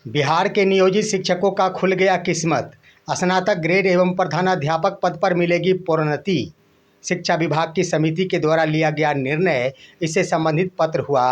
बिहार के नियोजित शिक्षकों का खुल गया किस्मत। स्नातक ग्रेड एवं प्रधानाध्यापक पद पर मिलेगी प्रोन्नति। शिक्षा विभाग की समिति के द्वारा लिया गया निर्णय, इससे संबंधित पत्र हुआ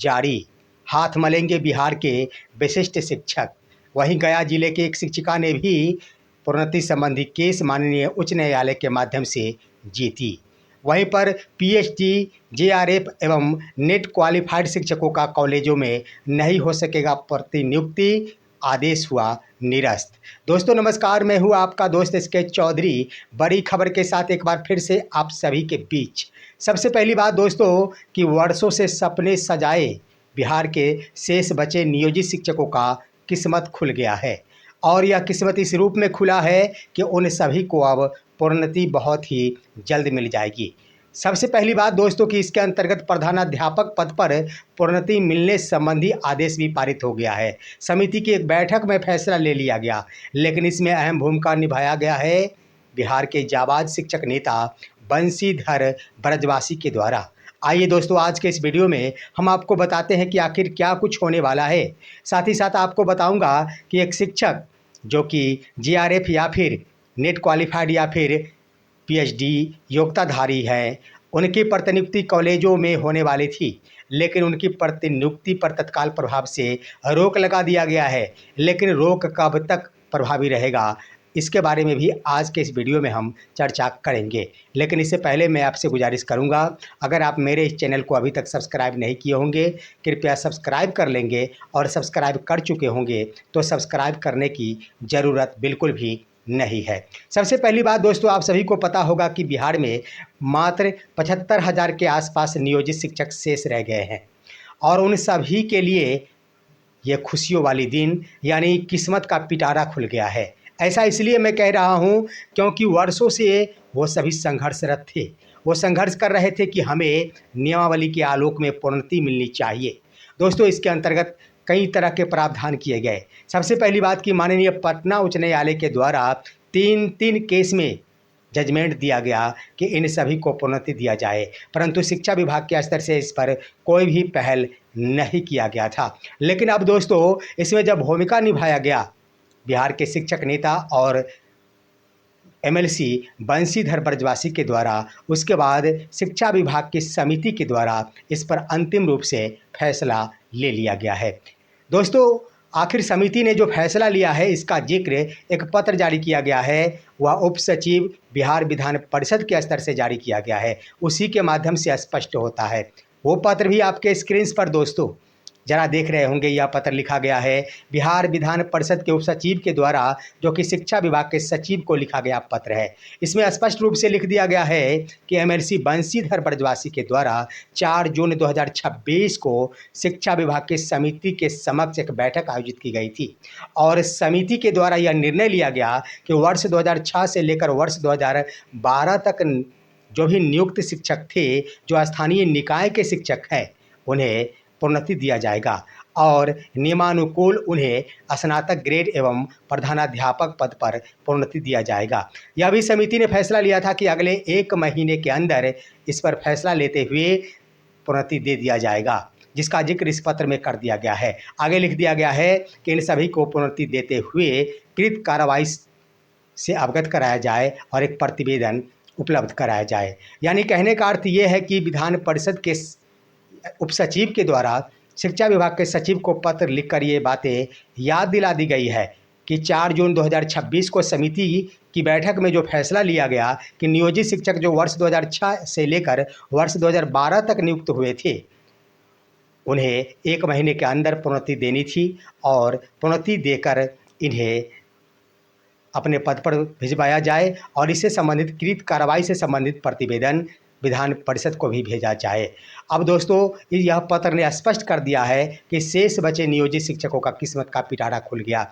जारी। हाथ मलेंगे बिहार के विशिष्ट शिक्षक। वहीं गया जिले के एक शिक्षिका ने भी प्रोन्नति संबंधी केस माननीय उच्च न्यायालय के माध्यम से जीती। वहीं पर पीएचडी, जेआरएफ एवं नेट क्वालिफाइड शिक्षकों का कॉलेजों में नहीं हो सकेगा प्रतिनियुक्ति, आदेश हुआ निरस्त। दोस्तों नमस्कार, मैं हूं आपका दोस्त स्केच चौधरी। बड़ी खबर के साथ एक बार फिर से आप सभी के बीच। सबसे पहली बात दोस्तों कि वर्षों से सपने सजाए बिहार के शेष बचे नियोजित शिक्षकों का किस्मत खुल गया है, और यह किस्मत इस रूप में खुला है कि उन सभी को अब प्रोन्नति बहुत ही जल्द मिल जाएगी। सबसे पहली बात दोस्तों कि इसके अंतर्गत प्रधानाध्यापक पद पर प्रोन्नति मिलने संबंधी आदेश भी पारित हो गया है। समिति की एक बैठक में फैसला ले लिया गया, लेकिन इसमें अहम भूमिका निभाया गया है बिहार के जाबाज शिक्षक नेता बंशीधर ब्रजवासी के द्वारा। आइए दोस्तों, आज के इस वीडियो में हम आपको बताते हैं कि आखिर क्या कुछ होने वाला है। साथ ही साथ आपको बताऊंगा कि एक शिक्षक जो कि जेआरएफ या फिर नेट क्वालिफाइड या फिर पीएचडी योग्यताधारी हैं, उनकी प्रतिनियुक्ति कॉलेजों में होने वाली थी, लेकिन उनकी प्रतिनियुक्ति पर तत्काल प्रभाव से रोक लगा दिया गया है। लेकिन रोक कब तक प्रभावी रहेगा, इसके बारे में भी आज के इस वीडियो में हम चर्चा करेंगे। लेकिन इससे पहले मैं आपसे गुजारिश करूंगा, अगर आप मेरे इस चैनल को अभी तक सब्सक्राइब नहीं किए होंगे, कृपया सब्सक्राइब कर लेंगे, और सब्सक्राइब कर चुके होंगे तो सब्सक्राइब करने की ज़रूरत बिल्कुल भी नहीं है। सबसे पहली बात दोस्तों, आप सभी को पता होगा कि बिहार में मात्र 75,000 के आसपास नियोजित शिक्षक शेष रह गए हैं, और उन सभी के लिए ये खुशियों वाली दिन यानी किस्मत का पिटारा खुल गया है। ऐसा इसलिए मैं कह रहा हूँ क्योंकि वर्षों से वो सभी संघर्षरत थे। वो संघर्ष कर रहे थे कि हमें नियमावली के आलोक में प्रोन्नति मिलनी चाहिए। दोस्तों इसके अंतर्गत कई तरह के प्रावधान किए गए। सबसे पहली बात कि माननीय पटना उच्च न्यायालय के द्वारा तीन केस में जजमेंट दिया गया कि इन सभी को प्रोन्नति दिया जाए, परंतु शिक्षा विभाग के स्तर से इस पर कोई भी पहल नहीं किया गया था। लेकिन अब दोस्तों इसमें जब भूमिका निभाया गया बिहार के शिक्षक नेता और एमएलसी बंशीधर ब्रजवासी के द्वारा, उसके बाद शिक्षा विभाग की समिति के द्वारा इस पर अंतिम रूप से फैसला ले लिया गया है। दोस्तों आखिर समिति ने जो फैसला लिया है इसका जिक्र एक पत्र जारी किया गया है, वह उप सचिव बिहार विधान परिषद के स्तर से जारी किया गया है। उसी के माध्यम से स्पष्ट होता है। वो पत्र भी आपके स्क्रीन पर दोस्तों जरा देख रहे होंगे। यह पत्र लिखा गया है बिहार विधान परिषद के उप सचिव के द्वारा, जो कि शिक्षा विभाग के सचिव को लिखा गया पत्र है। इसमें स्पष्ट रूप से लिख दिया गया है कि एमएलसी बंशीधर ब्रजवासी के द्वारा 4 जून 2026 को शिक्षा विभाग की समिति के समक्ष एक बैठक आयोजित की गई थी, और समिति के द्वारा यह निर्णय लिया गया कि वर्ष 2006 से लेकर वर्ष 2012 तक जो भी नियुक्त शिक्षक थे, जो स्थानीय निकाय के शिक्षक हैं, उन्हें प्रोन्नति दिया जाएगा, और नियमानुकूल उन्हें स्नातक ग्रेड एवं प्रधानाध्यापक पद पर प्रोन्नति दिया जाएगा। यह भी समिति ने फैसला लिया था कि अगले 1 महीने के अंदर इस पर फैसला लेते हुए प्रोन्नति दे दिया जाएगा, जिसका जिक्र इस पत्र में कर दिया गया है। आगे लिख दिया गया है कि इन सभी को प्रोन्नति देते हुए कृत कार्रवाई से अवगत कराया जाए और एक प्रतिवेदन उपलब्ध कराया जाए। यानी कहने का अर्थ ये है कि विधान परिषद के उप सचिव के द्वारा शिक्षा विभाग के सचिव को पत्र लिखकर ये बातें याद दिला दी गई है कि 4 जून 2026 को समिति की बैठक में जो फैसला लिया गया कि नियोजित शिक्षक जो वर्ष 2006 से लेकर वर्ष 2012 तक नियुक्त हुए थे, उन्हें 1 महीने के अंदर प्रोन्नति देनी थी, और प्रोन्नति देकर इन्हें अपने पद पर भिजवाया जाए, और इससे संबंधित कृत कार्रवाई से संबंधित प्रतिवेदन विधान परिषद को भी भेजा जाए। अब दोस्तों यह पत्र ने स्पष्ट कर दिया है कि शेष बचे नियोजित शिक्षकों का किस्मत का पिटारा खुल गया।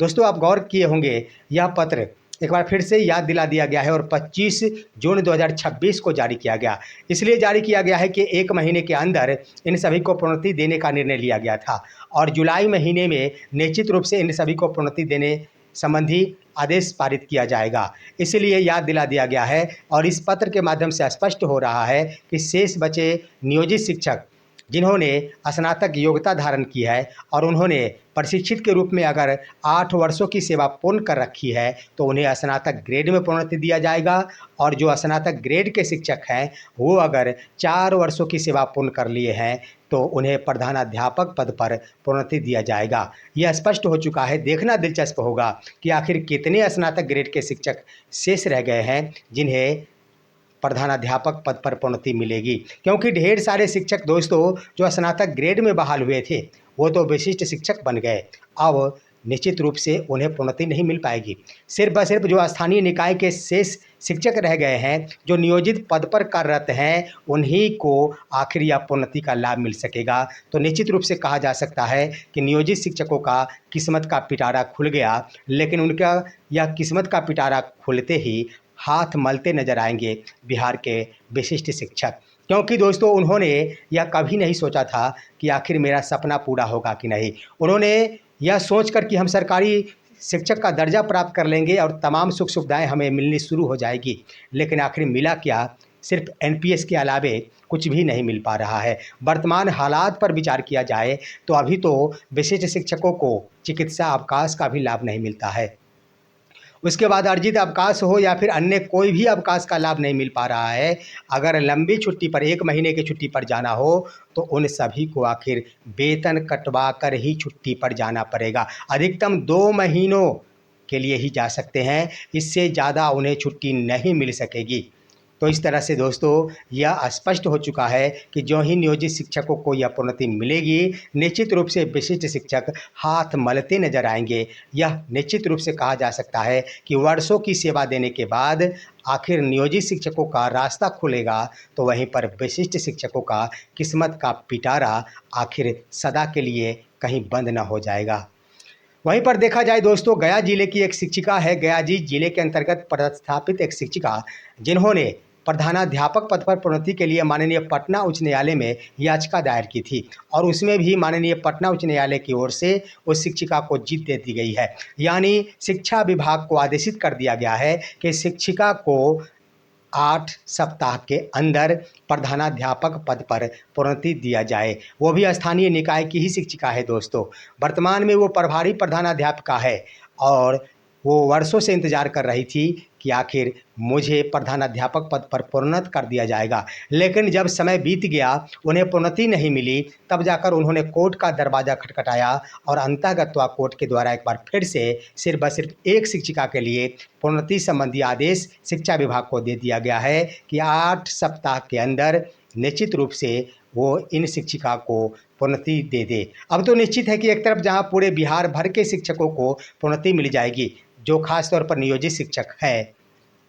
दोस्तों आप गौर किए होंगे, यह पत्र एक बार फिर से याद दिला दिया गया है, और 25 जून 2026 को जारी किया गया। इसलिए जारी किया गया है कि 1 महीने के अंदर इन सभी को प्रोन्नति देने का निर्णय लिया गया था, और जुलाई महीने में निश्चित रूप से इन सभी को प्रोन्नति देने संबंधी आदेश पारित किया जाएगा। इसलिए याद दिला दिया गया है, और इस पत्र के माध्यम से स्पष्ट हो रहा है कि शेष बचे नियोजित शिक्षक जिन्होंने स्नातक योग्यता धारण की है और उन्होंने प्रशिक्षित के रूप में अगर 8 वर्षों की सेवा पूर्ण कर रखी है तो उन्हें स्नातक ग्रेड में प्रोन्नति दिया जाएगा। और जो स्नातक ग्रेड के शिक्षक हैं वो अगर 4 वर्षों की सेवा पूर्ण कर लिए हैं तो उन्हें प्रधानाध्यापक पद पर प्रोन्नति दिया जाएगा। यह स्पष्ट हो चुका है। देखना दिलचस्प होगा कि आखिर कितने स्नातक ग्रेड के शिक्षक शेष रह गए हैं जिन्हें प्रधानाध्यापक पद पर प्रोन्नति मिलेगी, क्योंकि ढेर सारे शिक्षक दोस्तों जो स्नातक ग्रेड में बहाल हुए थे वो तो विशिष्ट शिक्षक बन गए। अब निश्चित रूप से उन्हें प्रोन्नति नहीं मिल पाएगी। सिर्फ जो स्थानीय निकाय के शेष शिक्षक रह गए हैं, जो नियोजित पद पर कार्यरत हैं, उन्हीं को आखिर यह प्रोन्नति का लाभ मिल सकेगा। तो निश्चित रूप से कहा जा सकता है कि नियोजित शिक्षकों का किस्मत का पिटारा खुल गया, लेकिन उनका यह किस्मत का पिटारा खुलते ही हाथ मलते नजर आएंगे बिहार के विशिष्ट शिक्षक, क्योंकि दोस्तों उन्होंने यह कभी नहीं सोचा था कि आखिर मेरा सपना पूरा होगा कि नहीं। उन्होंने यह सोचकर कि हम सरकारी शिक्षक का दर्जा प्राप्त कर लेंगे और तमाम सुख सुविधाएं हमें मिलनी शुरू हो जाएगी, लेकिन आखिर मिला क्या? सिर्फ एनपीएस के अलावे कुछ भी नहीं मिल पा रहा है। वर्तमान हालात पर विचार किया जाए तो अभी तो विशिष्ट शिक्षकों को चिकित्सा अवकाश का भी लाभ नहीं मिलता है। उसके बाद अर्जित अवकाश हो या फिर अन्य कोई भी अवकाश का लाभ नहीं मिल पा रहा है। अगर लंबी छुट्टी पर 1 महीने की छुट्टी पर जाना हो तो उन सभी को आखिर वेतन कटवा कर ही छुट्टी पर जाना पड़ेगा। अधिकतम 2 महीनों के लिए ही जा सकते हैं, इससे ज़्यादा उन्हें छुट्टी नहीं मिल सकेगी। तो इस तरह से दोस्तों यह स्पष्ट हो चुका है कि जो ही नियोजित शिक्षकों को यह प्रोन्नति मिलेगी, निश्चित रूप से विशिष्ट शिक्षक हाथ मलते नजर आएंगे। यह निश्चित रूप से कहा जा सकता है कि वर्षों की सेवा देने के बाद आखिर नियोजित शिक्षकों का रास्ता खुलेगा, तो वहीं पर विशिष्ट शिक्षकों का किस्मत का पिटारा आखिर सदा के लिए कहीं बंद न हो जाएगा। वहीं पर देखा जाए दोस्तों, गया जिले की एक शिक्षिका है, गया जिले के अंतर्गत पदस्थापित एक शिक्षिका, जिन्होंने प्रधानाध्यापक पद पर प्रोन्नति के लिए माननीय पटना उच्च न्यायालय में याचिका दायर की थी और उसमें भी माननीय पटना उच्च न्यायालय की ओर से उस शिक्षिका को जीत दे दी गई है। यानी शिक्षा विभाग को आदेशित कर दिया गया है कि शिक्षिका को 8 सप्ताह के अंदर प्रधानाध्यापक पद पर प्रोन्नति दिया जाए। वो भी स्थानीय निकाय की ही शिक्षिका है दोस्तों। वर्तमान में वो प्रभारी प्रधानाध्यापिका है और वो वर्षों से इंतजार कर रही थी कि आखिर मुझे प्रधानाध्यापक पद पर प्रोन्नत कर दिया जाएगा, लेकिन जब समय बीत गया, उन्हें प्रोन्नति नहीं मिली, तब जाकर उन्होंने कोर्ट का दरवाज़ा खटखटाया और अंतःगत्वा कोर्ट के द्वारा एक बार फिर से सिर्फ एक शिक्षिका के लिए प्रोन्नति संबंधी आदेश शिक्षा विभाग को दे दिया गया है कि 8 सप्ताह के अंदर निश्चित रूप से वो इन शिक्षिका को प्रोन्नति दे दे। अब तो निश्चित है कि एक तरफ जहां पूरे बिहार भर के शिक्षकों को प्रोन्नति मिल जाएगी, जो खास तौर पर नियोजित शिक्षक है,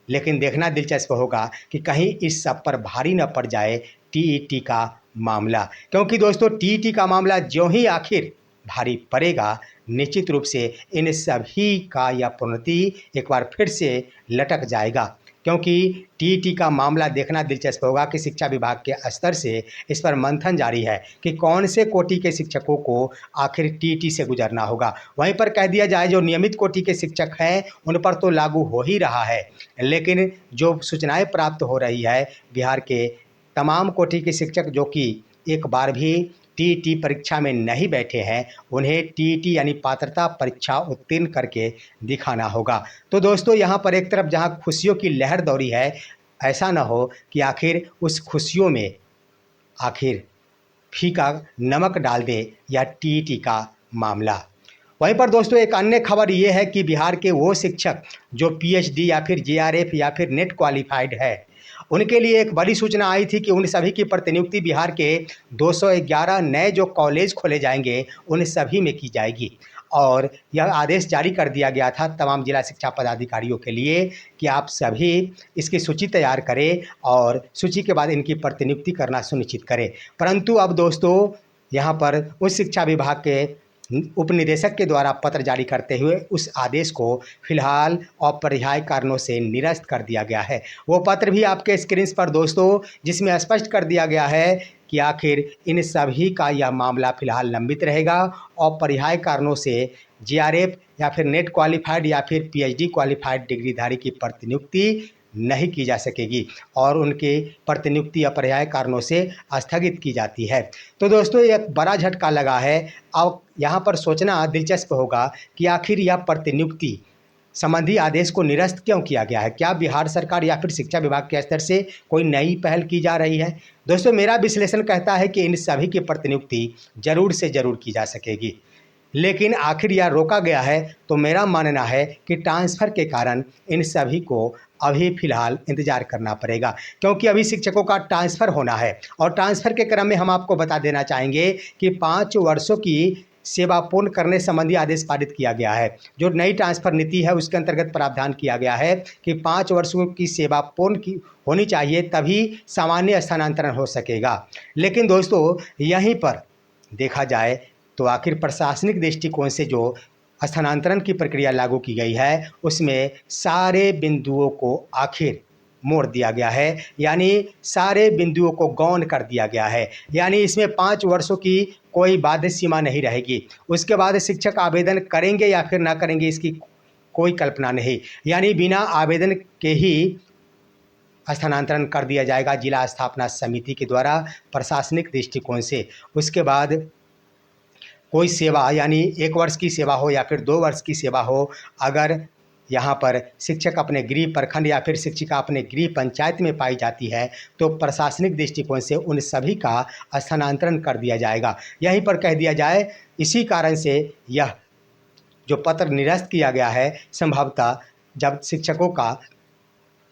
लेकिन देखना दिलचस्प होगा कि कहीं इस सब पर भारी न पड़ जाए टीईटी का मामला, क्योंकि दोस्तों टीईटी का मामला जो ही आखिर भारी पड़ेगा, निश्चित रूप से इन सभी का यह प्रोन्नति एक बार फिर से लटक जाएगा। क्योंकि टीईटी का मामला देखना दिलचस्प होगा कि शिक्षा विभाग के स्तर से इस पर मंथन जारी है कि कौन से कोटि के शिक्षकों को आखिर टीईटी से गुजरना होगा। वहीं पर कह दिया जाए जो नियमित कोटि के शिक्षक हैं उन पर तो लागू हो ही रहा है, लेकिन जो सूचनाएं प्राप्त हो रही है बिहार के तमाम कोटि के शिक्षक जो कि एक बार भी टीईटी परीक्षा में नहीं बैठे हैं, उन्हें टीईटी यानी पात्रता परीक्षा उत्तीर्ण करके दिखाना होगा। तो दोस्तों यहाँ पर एक तरफ जहाँ खुशियों की लहर दौड़ी है, ऐसा ना हो कि आखिर उस खुशियों में आखिर फीका नमक डाल दे या टीईटी का मामला। वहीं पर दोस्तों एक अन्य खबर ये है कि बिहार के वो शिक्षक जो पीएचडी या फिर जेआरएफ या फिर नेट क्वालिफाइड है, उनके लिए एक बड़ी सूचना आई थी कि उन सभी की प्रतिनियुक्ति बिहार के 211 नए जो कॉलेज खोले जाएंगे उन सभी में की जाएगी। और यह आदेश जारी कर दिया गया था तमाम जिला शिक्षा पदाधिकारियों के लिए कि आप सभी इसकी सूची तैयार करें और सूची के बाद इनकी प्रतिनियुक्ति करना सुनिश्चित करें। परंतु अब दोस्तों यहाँ पर उस शिक्षा विभाग के उप निदेशक के द्वारा पत्र जारी करते हुए उस आदेश को फिलहाल अपरिहार्य कारणों से निरस्त कर दिया गया है। वो पत्र भी आपके स्क्रीन पर दोस्तों, जिसमें स्पष्ट कर दिया गया है कि आखिर इन सभी का यह मामला फिलहाल लंबित रहेगा। अपरिहार्य कारणों से जेआरएफ या फिर नेट क्वालिफाइड या फिर पीएचडी क्वालिफाइड डिग्रीधारी की प्रतिनियुक्ति नहीं की जा सकेगी और उनके प्रतिनियुक्ति अपर्याय कारणों से स्थगित की जाती है। तो दोस्तों, एक बड़ा झटका लगा है। अब यहाँ पर सोचना दिलचस्प होगा कि आखिर यह प्रतिनियुक्ति संबंधी आदेश को निरस्त क्यों किया गया है। क्या बिहार सरकार या फिर शिक्षा विभाग के स्तर से कोई नई पहल की जा रही है? दोस्तों, मेरा विश्लेषण कहता है कि इन सभी की प्रतिनियुक्ति जरूर से जरूर की जा सकेगी, लेकिन आखिर यह रोका गया है तो मेरा मानना है कि ट्रांसफ़र के कारण इन सभी को अभी फ़िलहाल इंतज़ार करना पड़ेगा, क्योंकि अभी शिक्षकों का ट्रांसफ़र होना है। और ट्रांसफ़र के क्रम में हम आपको बता देना चाहेंगे कि 5 वर्षों की सेवा पूर्ण करने संबंधी आदेश पारित किया गया है। जो नई ट्रांसफ़र नीति है उसके अंतर्गत प्रावधान किया गया है कि 5 वर्षों की सेवा पूर्ण की होनी चाहिए, तभी सामान्य स्थानांतरण हो सकेगा। लेकिन दोस्तों, यहीं पर देखा जाए तो आखिर प्रशासनिक दृष्टिकोण से जो स्थानांतरण की प्रक्रिया लागू की गई है उसमें सारे बिंदुओं को आखिर मोड़ दिया गया है, यानी सारे बिंदुओं को गौण कर दिया गया है। यानी इसमें 5 वर्षों की कोई बाध्य सीमा नहीं रहेगी। उसके बाद शिक्षक आवेदन करेंगे या फिर ना करेंगे इसकी कोई कल्पना नहीं, यानी बिना आवेदन के ही स्थानांतरण कर दिया जाएगा जिला स्थापना समिति के द्वारा प्रशासनिक दृष्टिकोण से। उसके बाद कोई सेवा, यानी 1 वर्ष की सेवा हो या फिर 2 वर्ष की सेवा हो, अगर यहाँ पर शिक्षक अपने गृह प्रखंड या फिर शिक्षिका अपने गृह पंचायत में पाई जाती है तो प्रशासनिक दृष्टिकोण से उन सभी का स्थानांतरण कर दिया जाएगा। यहीं पर कह दिया जाए, इसी कारण से यह जो पत्र निरस्त किया गया है, संभवतः जब शिक्षकों का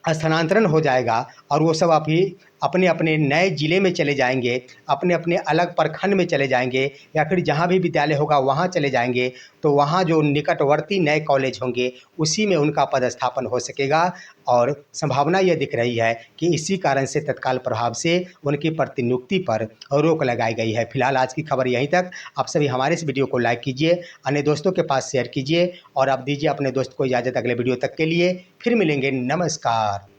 स्थानांतरण हो जाएगा और वो सब अपने अपने नए ज़िले में चले जाएंगे, अपने अपने अलग प्रखंड में चले जाएंगे या फिर जहाँ भी विद्यालय होगा वहाँ चले जाएंगे, तो वहाँ जो निकटवर्ती नए कॉलेज होंगे उसी में उनका पदस्थापन हो सकेगा। और संभावना ये दिख रही है कि इसी कारण से तत्काल प्रभाव से उनकी प्रतिनियुक्ति पर रोक लगाई गई है। फिलहाल आज की खबर यहीं तक। आप सभी हमारे इस वीडियो को लाइक कीजिए, अन्य दोस्तों के पास शेयर कीजिए और अब दीजिए अपने दोस्त को इजाज़त। अगले वीडियो तक के लिए फिर मिलेंगे। नमस्कार।